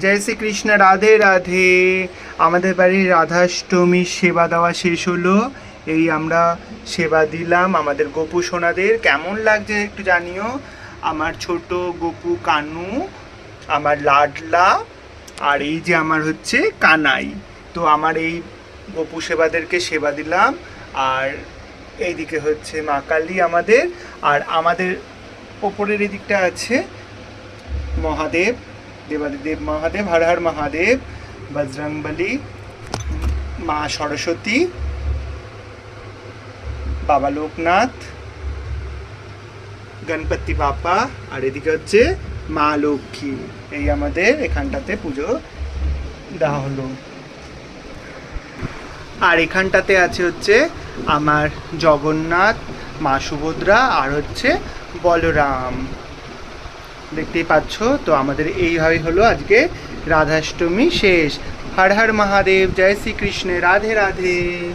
জয় শ্রীকৃষ্ণ, রাধে রাধে। আমাদের বাড়ির রাধাষ্টমীর সেবা দেওয়া শেষ হলো। এই আমরা সেবা দিলাম আমাদের গোপু সোনাদের। কেমন লাগছে একটু জানিও। আমার ছোট গোপু কানু, আমার লাডলা, আর এই যে আমার হচ্ছে কানাই। তো আমার এই গোপু সেবাদেরকে সেবা দিলাম। আর এইদিকে হচ্ছে মা কালী আমাদের, আর আমাদের ওপরের এদিকটা আছে মহাদেব, দেবাদিদেব মহাদেব, হর হর মহাদেব, বজরংবলী, মা সরস্বতী, বাবা লোকনাথ, গণপতি বাপা, আর এদিকে হচ্ছে মা লক্ষ্মী। এই আমাদের এখানটাতে পুজো দেওয়া হলো। আর এখানটাতে আছে হচ্ছে আমার জগন্নাথ, মা সুভদ্রা, আর হচ্ছে বলরাম। দেখতেই পাচ্ছ। তো আমাদের এইভাবেই হলো আজকে রাধাষ্টমী শেষ। হর হর মহাদেব, জয় শ্রীকৃষ্ণ, রাধে রাধে।